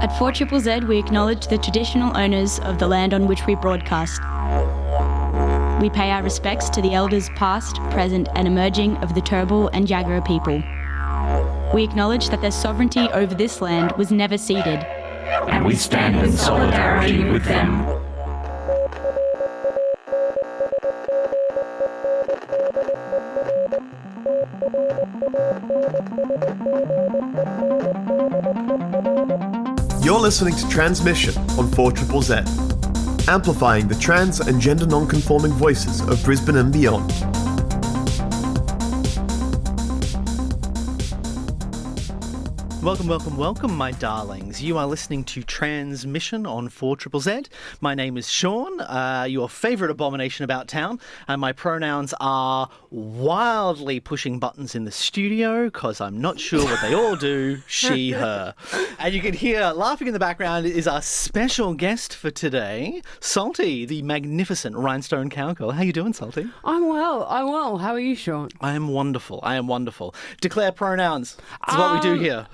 At 4ZZZ, we acknowledge the traditional owners of the land on which we broadcast. We pay our respects to the elders past, present and emerging of the Turrbal and Jagera people. We acknowledge that their sovereignty over this land was never ceded. And we stand in solidarity with them. You're listening to Tranzmission on 4ZZZ, amplifying the trans and gender non-conforming voices of Brisbane and beyond. Welcome, my darlings. You are listening to Tranzmission on 4ZZZ. My name is Sean, your favourite abomination about town, and my pronouns are wildly pushing buttons in the studio because I'm not sure what they all do, she, her. And you can hear laughing in the background is our special guest for today, Salty, the magnificent Rhinestone Cowgirl. How you doing, Salty? I'm well. How are you, Sean? I am wonderful. Declare pronouns. That's what we do here.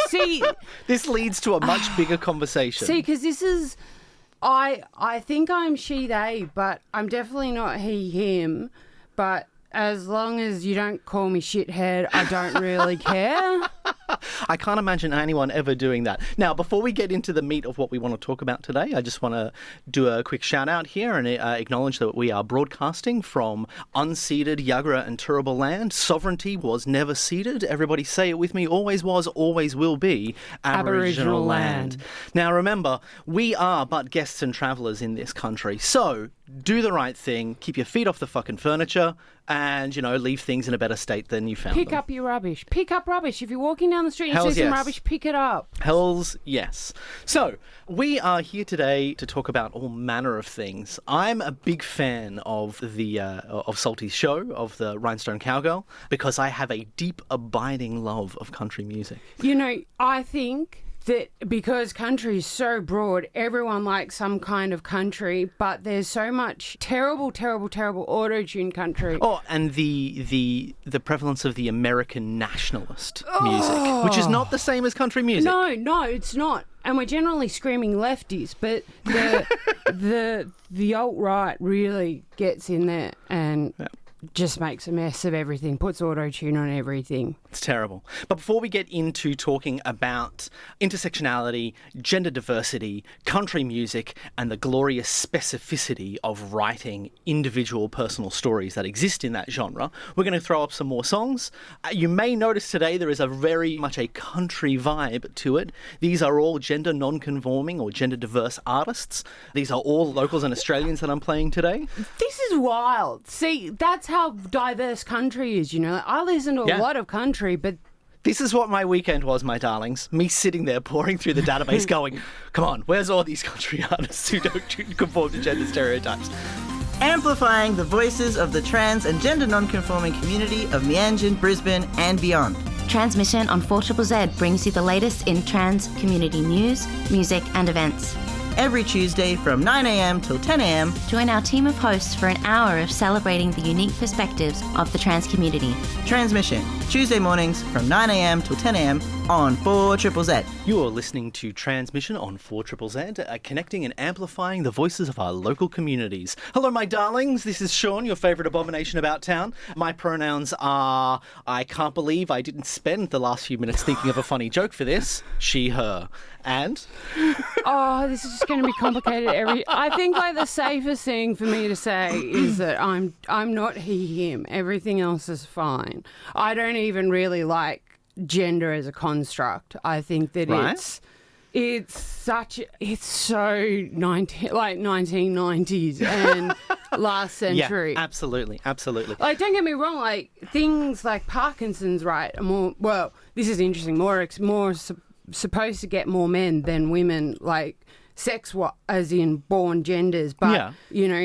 See, this leads to a much bigger conversation. See, because this is, I think I'm she, they, but I'm definitely not he, him. But as long as you don't call me shithead, I don't really care. I can't imagine anyone ever doing that. Now, before we get into the meat of what we want to talk about today, I just want to do a quick shout out here and acknowledge that we are broadcasting from unceded Jagera and Turrbal land. Sovereignty was never ceded. Everybody say it with me. Always was, always will be Aboriginal land. Now, remember, we are but guests and travellers in this country. So, do the right thing. Keep your feet off the fucking furniture and, leave things in a better state than you found them. Pick up your rubbish. Pick up rubbish. If you're walking down the street and Hells see some yes. rubbish, pick it up. Hells yes. So, we are here today to talk about all manner of things. I'm a big fan of of Salty's show, of the Rhinestone Cowgirl, because I have a deep, abiding love of country music. I think that because country is so broad, everyone likes some kind of country, but there's so much terrible auto-tune country. Oh, and the prevalence of the American nationalist music, which is not the same as country music. No, it's not. And we're generally screaming lefties, but the alt-right really gets in there and just makes a mess of everything, puts auto-tune on everything. It's terrible. But before we get into talking about intersectionality, gender diversity, country music, and the glorious specificity of writing individual personal stories that exist in that genre, we're going to throw up some more songs. You may notice today there is a very much a country vibe to it. These are all gender non-conforming or gender diverse artists. These are all locals and Australians that I'm playing today. This is wild. See, that's how diverse country is, I listen to a lot of country, but this is what my weekend was, my darlings. Me sitting there pouring through the database going, come on, where's all these country artists who don't conform to gender stereotypes? Amplifying the voices of the trans and gender non-conforming community of Meanjin, Brisbane and beyond. Tranzmission on 4ZZZ brings you the latest in trans community news, music and events. Every Tuesday from 9am till 10am. Join our team of hosts for an hour of celebrating the unique perspectives of the trans community. Tranzmission, Tuesday mornings from 9am till 10am on 4ZZZ. You're listening to Tranzmission on 4ZZZ, connecting and amplifying the voices of our local communities. Hello, my darlings. This is Sean, your favourite abomination about town. My pronouns are, I can't believe I didn't spend the last few minutes thinking of a funny joke for this, she, her. And? Oh, this is just going to be complicated. I think the safest thing for me to say is that I'm not he, him. Everything else is fine. I don't even really like gender as a construct. I think that it's so 1990s and last century. Yeah, absolutely. Don't get me wrong. Things like Parkinson's, right? Are more. Well, this is interesting. More supposed to get more men than women, sex as in born genders, but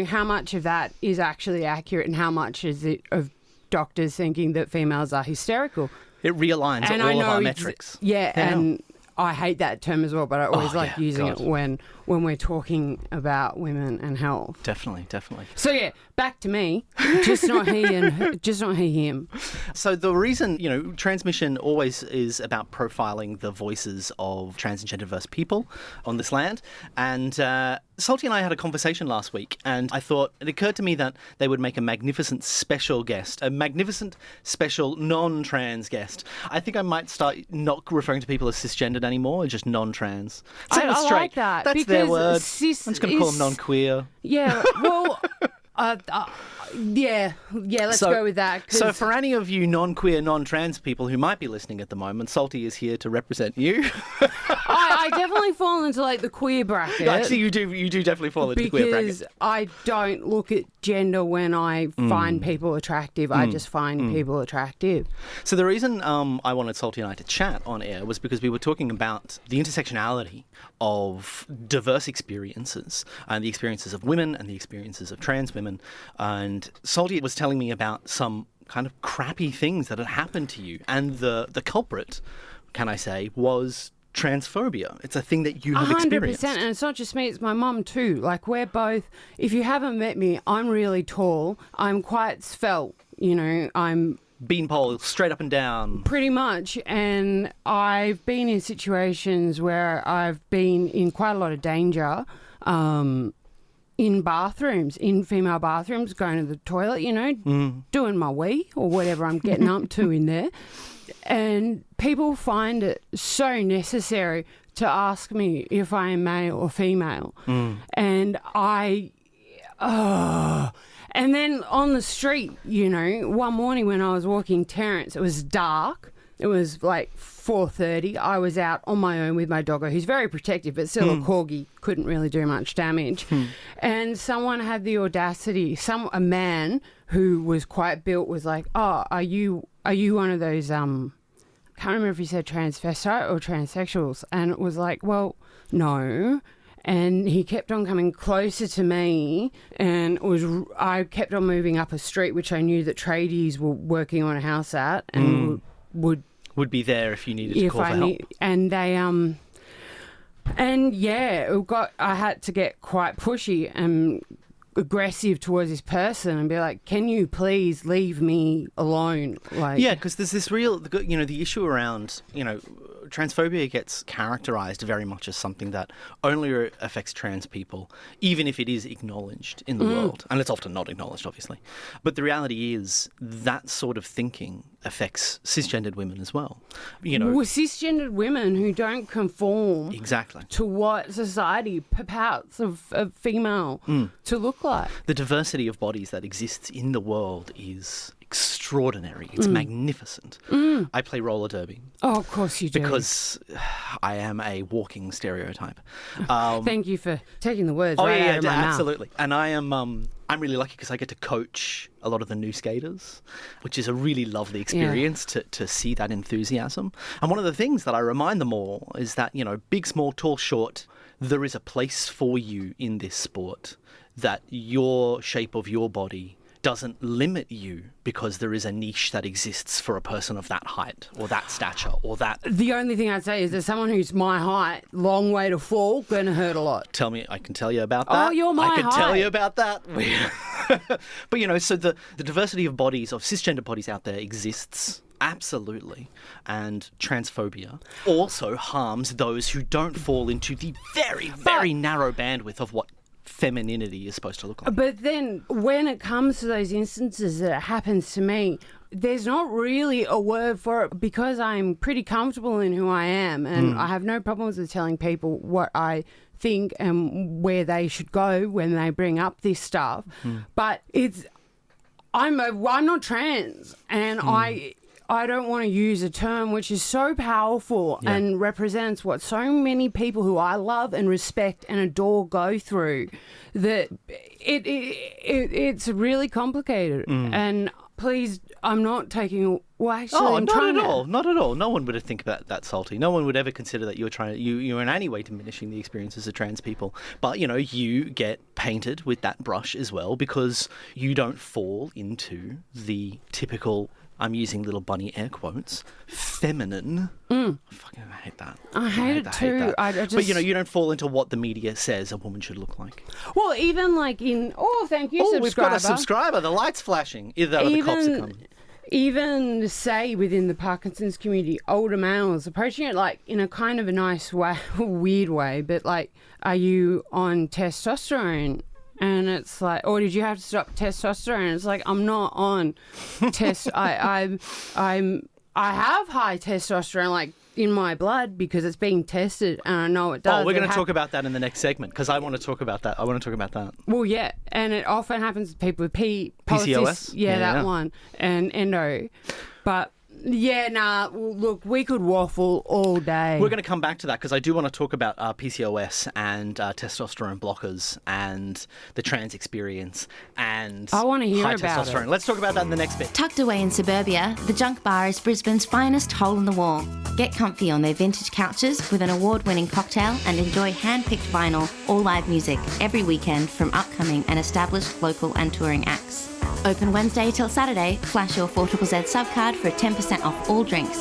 how much of that is actually accurate and how much is it of doctors thinking that females are hysterical? It realigns all of our metrics. And I hate that term as well, but I always like using it when we're talking about women and health. Definitely. So yeah, back to me. Just not he him. So the reason, Tranzmission always is about profiling the voices of trans and gender diverse people on this land. And Salty and I had a conversation last week, and I thought it occurred to me that they would make a magnificent special guest, a magnificent special non-trans guest. I think I might start not referring to people as cisgendered anymore, just non-trans. I like that. That's their word. I'm Cis just going to call them non-queer. Yeah, well... let's go with that. So for any of you non-queer, non-trans people who might be listening at the moment, Salty is here to represent you. I definitely fall into like the queer bracket. Actually, you do definitely fall into the queer bracket. Because I don't look at gender when I find people attractive. I just find people attractive. So the reason I wanted Salty and I to chat on air was because we were talking about the intersectionality of diverse experiences and the experiences of women and the experiences of trans women. And Salty was telling me about some kind of crappy things that had happened to you. And the culprit, can I say, was transphobia. It's a thing that you have experienced. 100%. And it's not just me, it's my mum too. Like, we're both, if you haven't met me, I'm really tall. I'm quite svelte, I'm beanpole, straight up and down. Pretty much. And I've been in situations where I've been in quite a lot of danger in bathrooms, in female bathrooms, going to the toilet, doing my wee or whatever I'm getting up to in there. And people find it so necessary to ask me if I am male or female. And and then on the street, one morning when I was walking Terrence, it was dark. It was like 4:30. I was out on my own with my doggo, who's very protective, but still a corgi, couldn't really do much damage. And someone had the audacity, a man who was quite built was like, "Oh, are you one of those, I can't remember if he said transvestite or transsexuals?" And it was like, well, no. And he kept on coming closer to me, and I kept on moving up a street, which I knew that tradies were working on a house at, and would be there if you needed to call for help. And they I had to get quite pushy and aggressive towards this person and be like, "Can you please leave me alone?" Because there's this real, the issue around, transphobia gets characterised very much as something that only affects trans people, even if it is acknowledged in the world. And it's often not acknowledged, obviously. But the reality is that sort of thinking affects cisgendered women as well. Cisgendered women who don't conform exactly to what society purports of female to look like. The diversity of bodies that exists in the world is extraordinary. It's magnificent. I play roller derby. Oh, of course you do. Because I am a walking stereotype. Thank you for taking the words out of my mouth. Absolutely. And I'm really lucky because I get to coach a lot of the new skaters, which is a really lovely experience to see that enthusiasm. And one of the things that I remind them all is that, big, small, tall, short, there is a place for you in this sport, that your shape of your body doesn't limit you because there is a niche that exists for a person of that height or that stature or that... The only thing I'd say is that someone who's my height, long way to fall, going to hurt a lot. I can tell you about that. Oh, you're my height. I can tell you about that. But, so the diversity of bodies, of cisgender bodies out there exists. Absolutely. And transphobia also harms those who don't fall into the very, very narrow bandwidth of what femininity is supposed to look like. But then when it comes to those instances that it happens to me, there's not really a word for it because I'm pretty comfortable in who I am, and I have no problems with telling people what I think and where they should go when they bring up this stuff. But I'm not trans, and I don't want to use a term which is so powerful and represents what so many people who I love and respect and adore go through, that it's really complicated. And please, I'm not taking... Well, actually, not at all. No one would think about that, Salty. No one would ever consider that you're in any way diminishing the experiences of trans people. But, you get painted with that brush as well because you don't fall into the typical I'm using little bunny air quotes, feminine. I fucking hate that. I hate it too. I just... But, you don't fall into what the media says a woman should look like. Well, even like in... Oh, thank you, subscriber. We've got a subscriber. The light's flashing. Either that or the cops are coming. Even, say, within the Parkinson's community, older males approaching it, like, in a kind of a nice way, weird way, but, like, are you on testosterone? And it's like, or did you have to stop testosterone? It's like, I'm not on I have high testosterone, like, in my blood because it's being tested and I know it does. Oh, we're going to talk about that in the next segment because I want to talk about that. Well, yeah, and it often happens with people with PCOS. Yeah, that one, and endo. But yeah, look, we could waffle all day. We're going to come back to that because I do want to talk about PCOS and testosterone blockers and the trans experience and I want to hear high about testosterone. it. Let's talk about that in the next bit. Tucked away in suburbia, the Junk Bar is Brisbane's finest hole in the wall. Get comfy on their vintage couches with an award-winning cocktail and enjoy hand-picked vinyl or live music every weekend from upcoming and established local and touring acts. Open Wednesday till Saturday. Flash your 4ZZZ subcard for 10% off all drinks.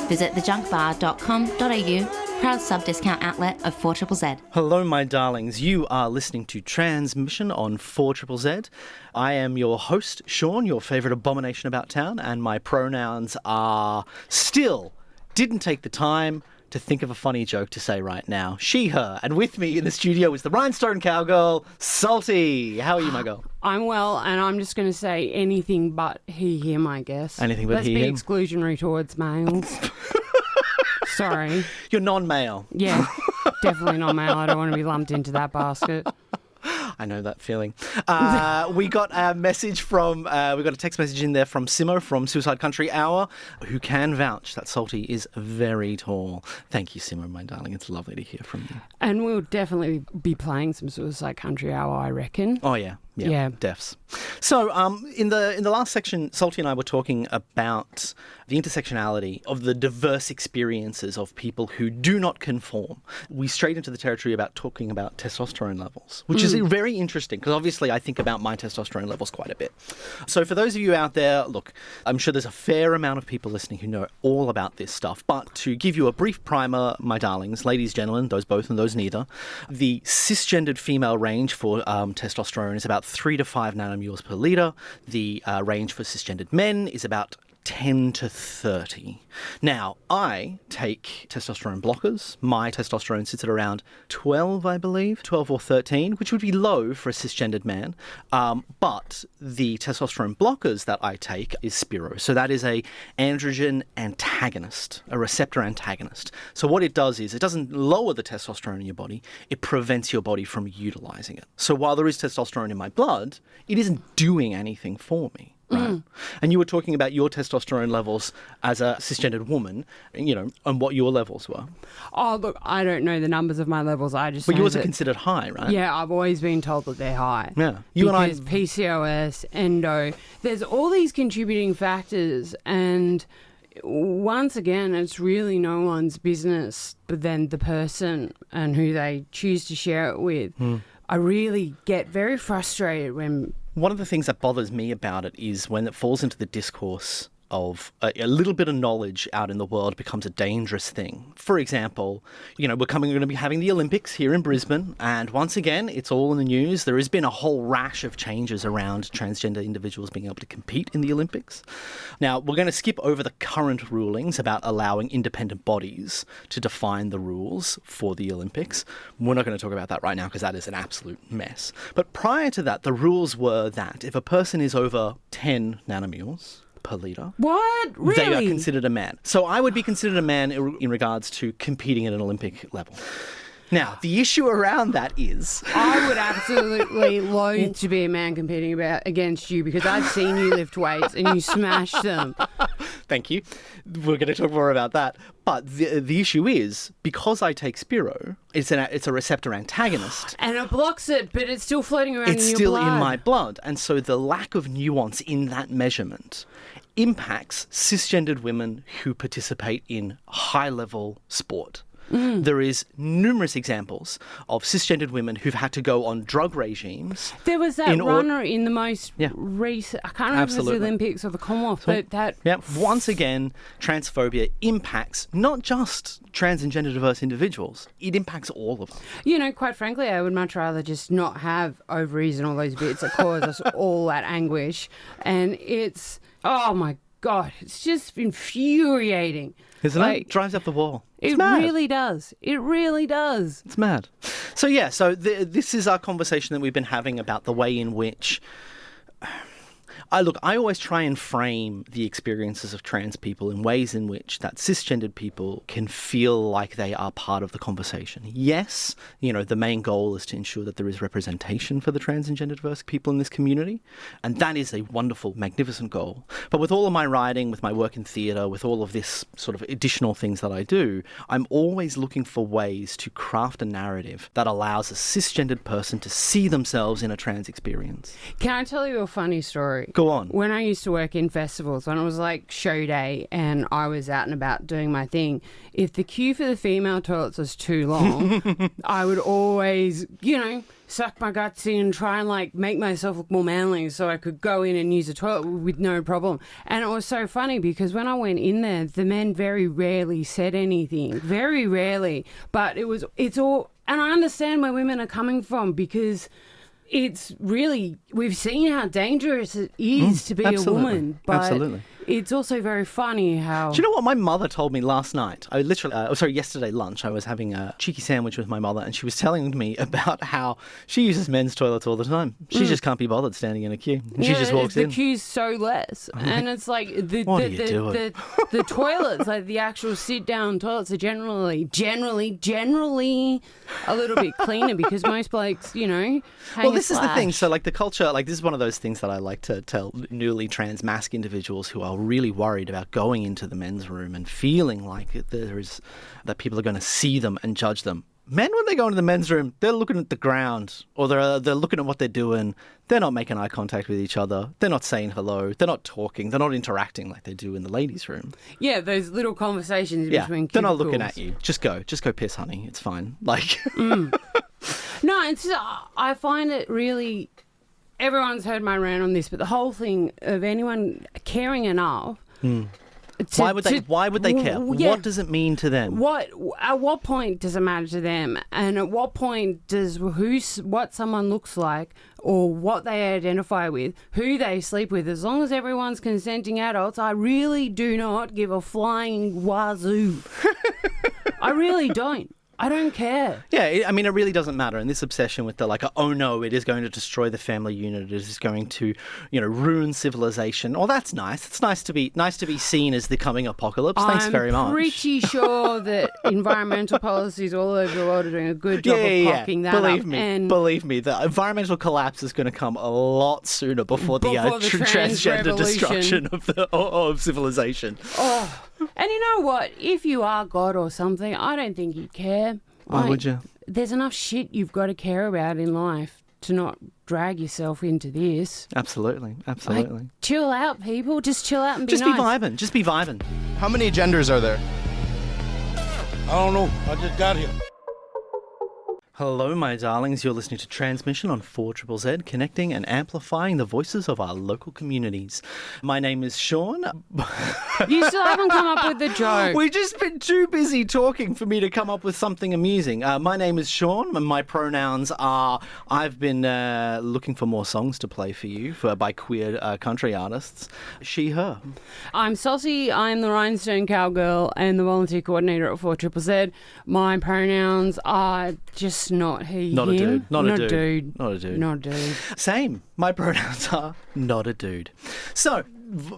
Visit thejunkbar.com.au, proud sub-discount outlet of 4ZZZ. Hello, my darlings. You are listening to Tranzmission on 4ZZZ. I am your host, Sean, your favourite abomination about town, and my pronouns are still didn't take the time to think of a funny joke to say right now. She, her. And with me in the studio is the Rhinestone Cowgirl, Salty. How are you, my girl? I'm well, and I'm just going to say anything but he, him, I guess. Anything but Let's he, be him? Exclusionary towards males. Sorry. You're non-male. Yeah, definitely not male. I don't want to be lumped into that basket. I know that feeling. We got a message from, we got a text message in there from Simo from Suicide Country Hour, who can vouch that Salty is very tall. Thank you, Simo, my darling. It's lovely to hear from you. And we'll definitely be playing some Suicide Country Hour, I reckon. Oh, yeah. Yeah. Defs. So, in the last section, Salty and I were talking about the intersectionality of the diverse experiences of people who do not conform. We strayed into the territory about talking about testosterone levels, which is very interesting because obviously I think about my testosterone levels quite a bit. So, for those of you out there, look, I'm sure there's a fair amount of people listening who know all about this stuff. But to give you a brief primer, my darlings, ladies, gentlemen, those both and those neither, the cisgendered female range for testosterone is about 3 to 5 nanomoles per litre. The range for cisgendered men is about 10 to 30. Now, I take testosterone blockers. My testosterone sits at around 12, I believe, 12 or 13, which would be low for a cisgendered man. But the testosterone blockers that I take is Spiro. So that is a androgen antagonist, a receptor antagonist. So what it does is it doesn't lower the testosterone in your body, it prevents your body from utilising it. So while there is testosterone in my blood, it isn't doing anything for me. Right. And you were talking about your testosterone levels as a cisgendered woman, and what your levels were. Oh, look, I don't know the numbers of my levels. I just But know yours are that, considered high, right? yeah, I've always been told that they're high. Yeah. Because PCOS, endo, there's all these contributing factors, and once again, it's really no one's business but then the person and who they choose to share it with. I really get very frustrated when... One of the things that bothers me about it is when it falls into the discourse of a little bit of knowledge out in the world becomes a dangerous thing. For example, we're going to be having the Olympics here in Brisbane, and once again, it's all in the news. There has been a whole rash of changes around transgender individuals being able to compete in the Olympics. Now, we're going to skip over the current rulings about allowing independent bodies to define the rules for the Olympics. We're not going to talk about that right now because that is an absolute mess. But prior to that, the rules were that if a person is over 10 nanomoles per litre. What? Really? They are considered a man. So I would be considered a man in regards to competing at an Olympic level. Now, the issue around that is... I would absolutely loathe to be a man competing against you because I've seen you lift weights and you smash them. Thank you. We're going to talk more about that. But the issue is, because I take Spiro, it's a receptor antagonist. And it blocks it, but it's still floating around in your blood. It's still in my blood. And so the lack of nuance in that measurement impacts cisgendered women who participate in high-level sport. There is numerous examples of cisgendered women who've had to go on drug regimes. There was that runner in the most recent, I can't remember if it was the Olympics or the Commonwealth, but that... Once again, transphobia impacts not just trans and gender diverse individuals, it impacts all of them. Quite frankly, I would much rather just not have ovaries and all those bits that cause us all that anguish. And it's, oh my God, it's just infuriating. Isn't it? It drives up the wall. It really does. It really does. It's mad. So this is our conversation that we've been having about the way in which... I always try and frame the experiences of trans people in ways in which that cisgendered people can feel like they are part of the conversation. Yes, the main goal is to ensure that there is representation for the trans and gender diverse people in this community. And that is a wonderful, magnificent goal. But with all of my writing, with my work in theatre, with all of this sort of additional things that I do, I'm always looking for ways to craft a narrative that allows a cisgendered person to see themselves in a trans experience. Can I tell you a funny story? Go on. When I used to work in festivals, when it was like show day and I was out and about doing my thing, if the queue for the female toilets was too long, I would always, suck my guts in and try and make myself look more manly so I could go in and use the toilet with no problem. And it was so funny because when I went in there, the men very rarely said anything. Very rarely. But it's all, and I understand where women are coming from because it's really, we've seen how dangerous it is to be a woman, but it's also very funny how... Do you know what my mother told me last night? I literally, yesterday lunch, I was having a cheeky sandwich with my mother and she was telling me about how she uses men's toilets all the time. She just can't be bothered standing in a queue. And she just walks in. The queue's so less. And it's like the toilets, like the actual sit-down toilets are generally a little bit cleaner because most blokes, hang this is the thing. So, the culture, this is one of those things that I like to tell newly trans masc individuals who are really worried about going into the men's room and feeling like that people are going to see them and judge them. Men, when they go into the men's room, they're looking at the ground or they're looking at what they're doing. They're not making eye contact with each other. They're not saying hello. They're not talking. They're not interacting like they do in the ladies' room. Yeah, those little conversations between cubicles. They're not looking at you. Just go piss, honey. It's fine. No, it's just, I find it really... Everyone's heard my rant on this, but the whole thing of anyone caring enough... Why would they care? What does it mean to them? At what point does it matter to them? And at what point does what someone looks like or what they identify with, who they sleep with, as long as everyone's consenting adults, I really do not give a flying wazoo. I really don't. I don't care. Yeah, it really doesn't matter. And this obsession with oh no, it is going to destroy the family unit. It is going to, ruin civilization. Oh, that's nice. It's nice to be seen as the coming apocalypse. Thanks very much. I'm pretty sure that environmental policies all over the world are doing a good job of popping that Believe up. Believe me, the environmental collapse is going to come a lot sooner before the transgender destruction of civilization. Oh. And you know what? If you are God or something, I don't think you'd care. Why would you? There's enough shit you've got to care about in life to not drag yourself into this. Absolutely. Chill out, people. Just chill out and be nice. Just be vibing. How many genders are there? I don't know. I just got here. Hello, my darlings. You're listening to Tranzmission on 4ZZZ, connecting and amplifying the voices of our local communities. My name is Sean. You still haven't come up with the joke. We've just been too busy talking for me to come up with something amusing. My name is Sean, and my pronouns are... I've been looking for more songs to play for you by queer country artists. She, her. I'm Saucy. I'm the Rhinestone Cowgirl and the volunteer coordinator at 4ZZZ. My pronouns are just not he, not him. Not a dude. Not a dude. Same. My pronouns are not a dude. So,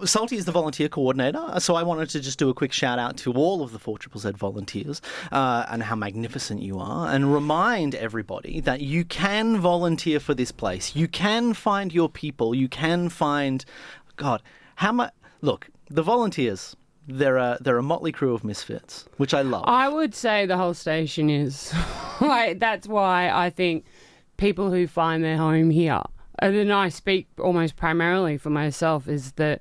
Salty is the volunteer coordinator, so I wanted to just do a quick shout out to all of the 4ZZZ volunteers and how magnificent you are, and remind everybody that you can volunteer for this place. You can find your people. You can find... God, how much... Look, the volunteers... They're a motley crew of misfits, which I love. I would say the whole station is. That's why I think people who find their home here, and then I speak almost primarily for myself, is that,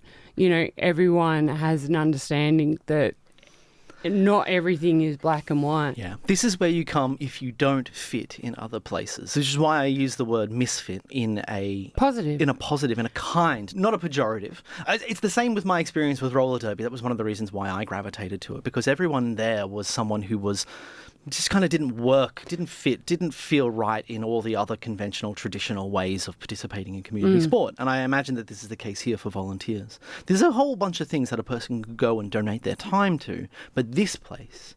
everyone has an understanding that not everything is black and white. Yeah. This is where you come if you don't fit in other places. Which is why I use the word misfit in a Positive. in a kind, not a pejorative. It's the same with my experience with roller derby. That was one of the reasons why I gravitated to it, because everyone there was someone who was just kind of didn't work, didn't fit, didn't feel right in all the other conventional, traditional ways of participating in community sport. And I imagine that this is the case here for volunteers. There's a whole bunch of things that a person could go and donate their time to, but this place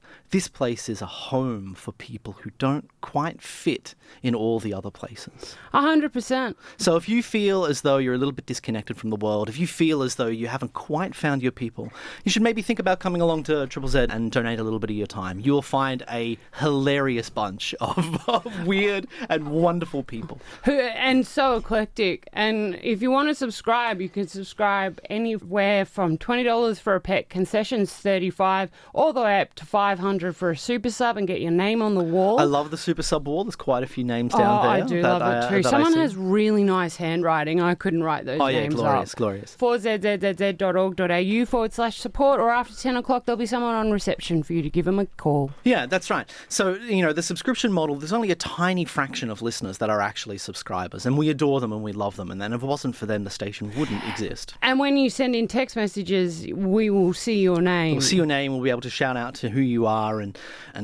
is a home for people who don't quite fit in all the other places. 100%. So if you feel as though you're a little bit disconnected from the world, if you feel as though you haven't quite found your people, you should maybe think about coming along to Triple Z and donate a little bit of your time. You'll find a hilarious bunch of weird and wonderful people. And so eclectic. And if you want to subscribe, you can subscribe anywhere from $20 for a pet, concessions $35, all the way up to $500 for a super sub and get your name on the wall. I love the super sub wall. There's quite a few names down there. I do love it too. Someone has really nice handwriting. I couldn't write those names up. Glorious. 4zzz.org.au/support, or after 10 o'clock there'll be someone on reception for you to give them a call. Yeah, that's right. So, the subscription model, there's only a tiny fraction of listeners that are actually subscribers, and we adore them and we love them, and then if it wasn't for them, the station wouldn't exist. And when you send in text messages, we will see your name. We'll see your name, we'll be able to shout out to who you are and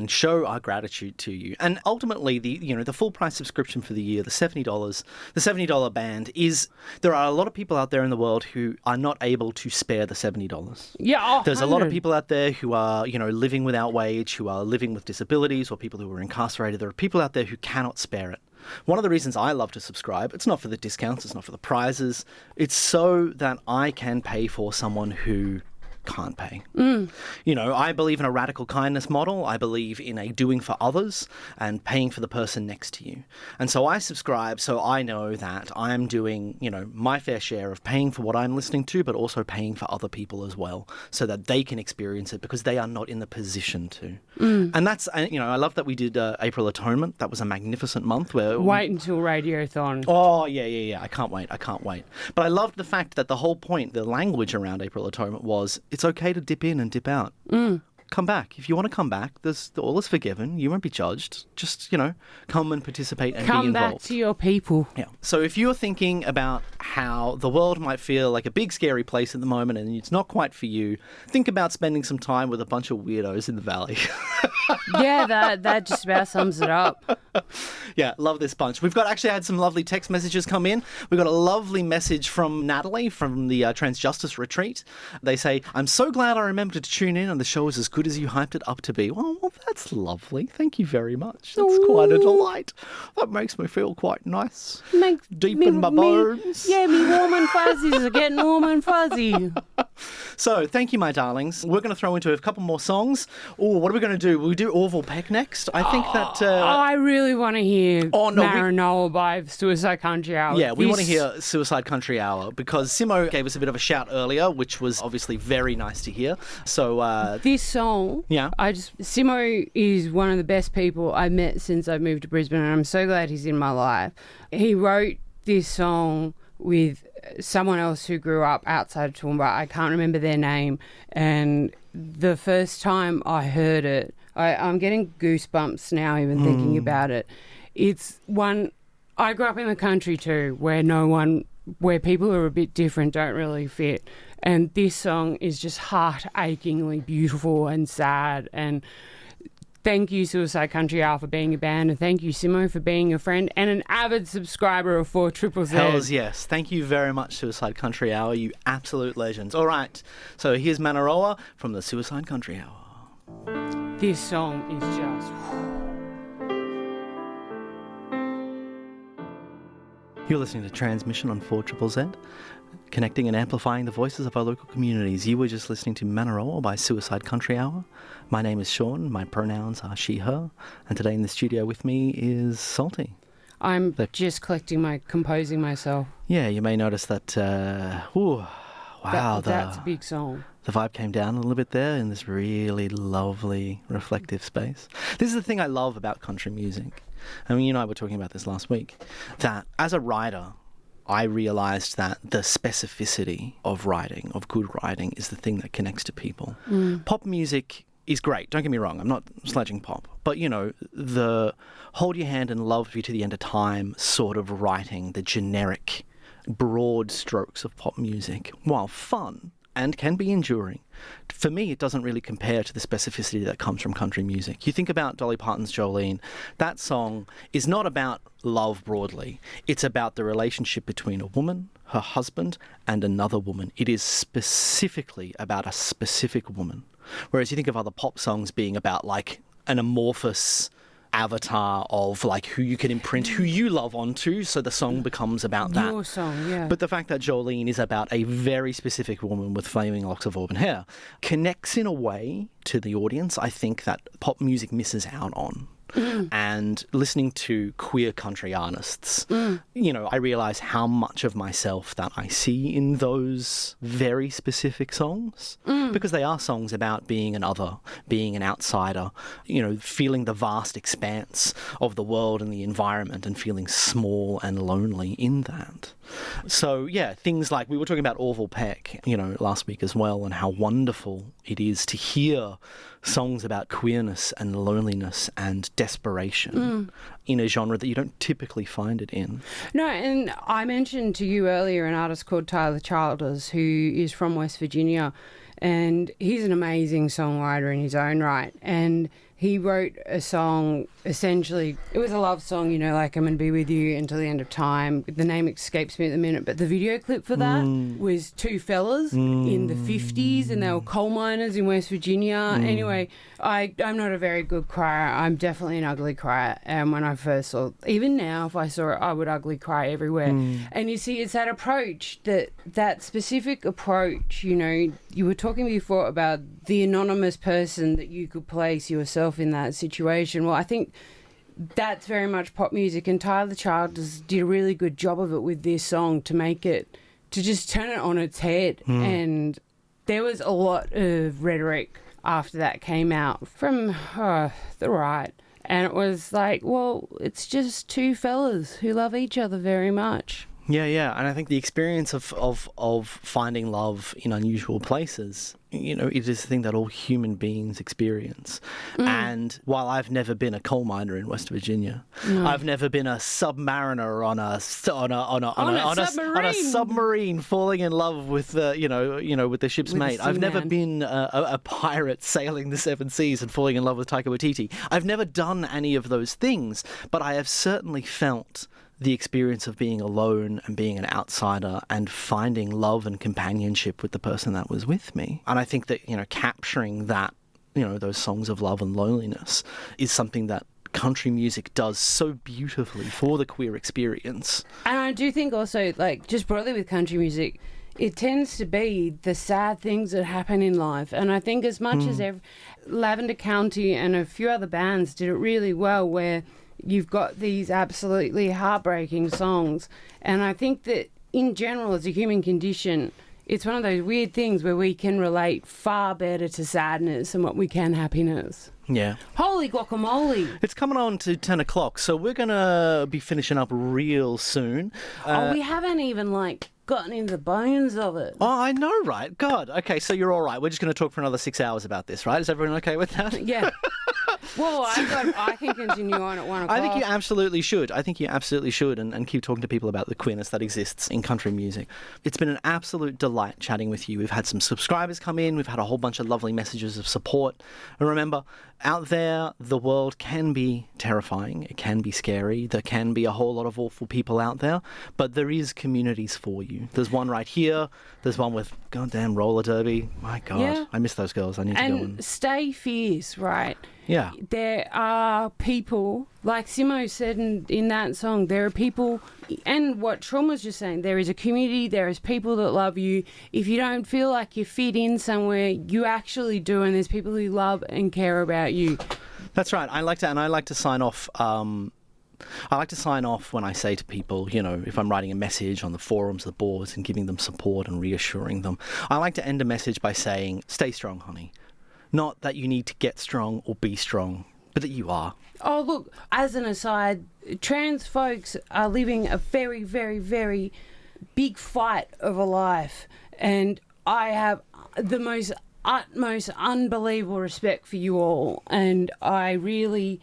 show our gratitude to you. And ultimately, the full price subscription for the year, the $70 band is, there are a lot of people out there in the world who are not able to spare the $70. Yeah, there's a lot of people out there who are, living without wage, who are living with disabilities, or people who are incarcerated. There are people out there who cannot spare it. One of the reasons I love to subscribe, it's not for the discounts, it's not for the prizes, it's so that I can pay for someone who can't pay. I believe in a radical kindness model. I believe in a doing for others and paying for the person next to you. And so I subscribe so I know that I'm doing, my fair share of paying for what I'm listening to, but also paying for other people as well, so that they can experience it because they are not in the position to. And that's, I love that we did April Atonement. That was a magnificent month where... Wait until Radiothon. Oh, yeah. I can't wait. But I loved the fact that the whole point, the language around April Atonement was, it's okay to dip in and dip out. Come back. If you want to come back, all is forgiven. You won't be judged. Just, come and participate and be involved. Come back to your people. Yeah. So if you're thinking about how the world might feel like a big scary place at the moment and it's not quite for you, think about spending some time with a bunch of weirdos in the valley. Yeah, that just about sums it up. Yeah, love this bunch. We've actually had some lovely text messages come in. We've got a lovely message from Natalie from the Trans Justice Retreat. They say, I'm so glad I remembered to tune in and the show is as good as you hyped it up to be. Well, that's lovely. Thank you very much. That's quite a delight. That makes me feel quite nice. Deep in my bones. Yeah, me warm and fuzzies are getting warm and fuzzy. So, thank you, my darlings. We're going to throw into a couple more songs. Oh, what are we going to do? Will we do Orville Peck next? I think that... I really want to hear Maranoa by Suicide Country Hour. Yeah, we want to hear Suicide Country Hour because Simo gave us a bit of a shout earlier, which was obviously very nice to hear. So... this song... Yeah. Simo is one of the best people I've met since I've moved to Brisbane, and I'm so glad he's in my life. He wrote this song with someone else who grew up outside of Toowoomba. I can't remember their name. And the first time I heard it, I'm getting goosebumps now even thinking about it. It's one... I grew up in the country too, where people who are a bit different don't really fit. And this song is just heart-achingly beautiful and sad. And thank you, Suicide Country Hour, for being a band. And thank you, Simo, for being a friend and an avid subscriber of 4ZZZ. Hells yes. Thank you very much, Suicide Country Hour, you absolute legends. All right, so here's Maranoa from the Suicide Country Hour. This song is just... You're listening to Tranzmission on 4ZZZ, connecting and amplifying the voices of our local communities. You were just listening to Maranoa by Suicide Country Hour. My name is Sean, my pronouns are she, her, and today in the studio with me is Salty. I'm just composing myself. Yeah, you may notice that, that's a big song. The vibe came down a little bit there in this really lovely, reflective space. This is the thing I love about country music. I mean, you and I were talking about this last week, that as a writer, I realised that the specificity of writing, of good writing, is the thing that connects to people. Pop music is great. Don't get me wrong. I'm not sledging pop. But, you know, the hold your hand and love you to the end of time sort of writing, the generic, broad strokes of pop music, while fun and can be enduring, for me, it doesn't really compare to the specificity that comes from country music. You think about Dolly Parton's Jolene, that song is not about love broadly. It's about the relationship between a woman, her husband, and another woman. It is specifically about a specific woman. Whereas you think of other pop songs being about, like, an amorphous avatar of, like, who you can imprint, who you love onto, so the song becomes about that. Your song, yeah. But the fact that Jolene is about a very specific woman with flaming locks of auburn hair connects in a way to the audience I think that pop music misses out on. And listening to queer country artists, you know, I realise how much of myself that I see in those very specific songs, because they are songs about being an other, being an outsider, you know, feeling the vast expanse of the world and the environment and feeling small and lonely in that. So, yeah, things like, we were talking about Orville Peck, you know, last week as well, and how wonderful it is to hear songs about queerness and loneliness and desperation in a genre that you don't typically find it in. No, and I mentioned to you earlier an artist called Tyler Childers, who is from West Virginia, and he's an amazing songwriter in his own right. And he wrote a song, essentially, it was a love song, you know, like I'm going to be with you until the end of time. The name escapes me at the minute, but the video clip for that was two fellas in the 50s, and they were coal miners in West Virginia. Anyway, I'm not a very good crier. I'm definitely an ugly crier. And when I first saw, even now, if I saw it, I would ugly cry everywhere. And you see, it's that approach, that specific approach, you know, you were talking before about the anonymous person that you could place yourself in that situation. Well, I think that's very much pop music, and Tyler Childers did a really good job of it with this song to make it, to just turn it on its head. And there was a lot of rhetoric after that came out from the right, and it was like, well, it's just two fellas who love each other very much. Yeah, and I think the experience of finding love in unusual places, you know, it is the thing that all human beings experience. And while I've never been a coal miner in West Virginia, I've never been a submariner on a submarine falling in love with with the ship's mate. I've never been a pirate sailing the seven seas and falling in love with Taika Waititi. I've never done any of those things, but I have certainly felt the experience of being alone and being an outsider and finding love and companionship with the person that was with me. And I think that, you know, capturing that, you know, those songs of love and loneliness is something that country music does so beautifully for the queer experience. And I do think also, like, just broadly with country music, it tends to be the sad things that happen in life. And I think as much as Lavender County and a few other bands did it really well, where you've got these absolutely heartbreaking songs. And I think that in general, as a human condition, it's one of those weird things where we can relate far better to sadness than what we can happiness. Yeah. Holy guacamole. It's coming on to 10 o'clock, so we're going to be finishing up real soon. We haven't even, like, gotten into the bones of it. Oh, I know, right? God. Okay, so you're all right. We're just going to talk for another 6 hours about this, right? Is everyone okay with that? Yeah. Well, I can continue on at 1 o'clock. I think you absolutely should. And keep talking to people about the queerness that exists in country music. It's been an absolute delight chatting with you. We've had some subscribers come in. We've had a whole bunch of lovely messages of support. And remember, out there, the world can be terrifying. It can be scary. There can be a whole lot of awful people out there. But there is communities for you. There's one right here. There's one with goddamn roller derby. My God. Yeah. I miss those girls. I need to go and stay fierce, right? Yeah. There are people, like Simo said in that song, there are people, and what Traum was just saying, there is a community, there is people that love you. If you don't feel like you fit in somewhere, you actually do, and there's people who love and care about you. That's right. I like to sign off. I like to sign off when I say to people, you know, if I'm writing a message on the forums, the boards, and giving them support and reassuring them, I like to end a message by saying, stay strong, honey. Not that you need to get strong or be strong, but that you are. Oh, look, as an aside, trans folks are living a very, very, very big fight of a life. And I have the most utmost unbelievable respect for you all, and I really,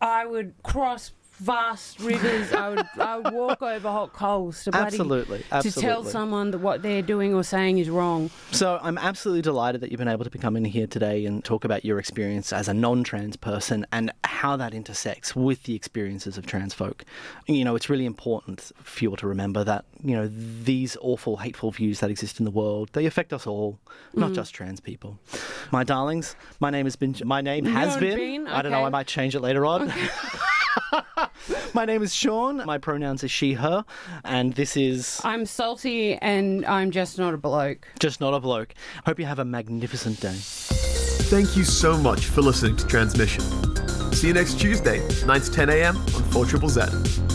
I would cross vast rivers. I would walk over hot coals to Absolutely. to tell someone that what they're doing or saying is wrong. So I'm absolutely delighted that you've been able to come in here today and talk about your experience as a non-trans person and how that intersects with the experiences of trans folk. You know, it's really important for you all to remember that, you know, these awful, hateful views that exist in the world, they affect us all, not just trans people. My darlings, my name has been. I don't know, I might change it later on. Okay. My name is Sean. My pronouns are she, her. And this is... I'm salty and I'm just not a bloke. Just not a bloke. Hope you have a magnificent day. Thank you so much for listening to Tranzmission. See you next Tuesday, 9 to 10 a.m. on 4ZZZ.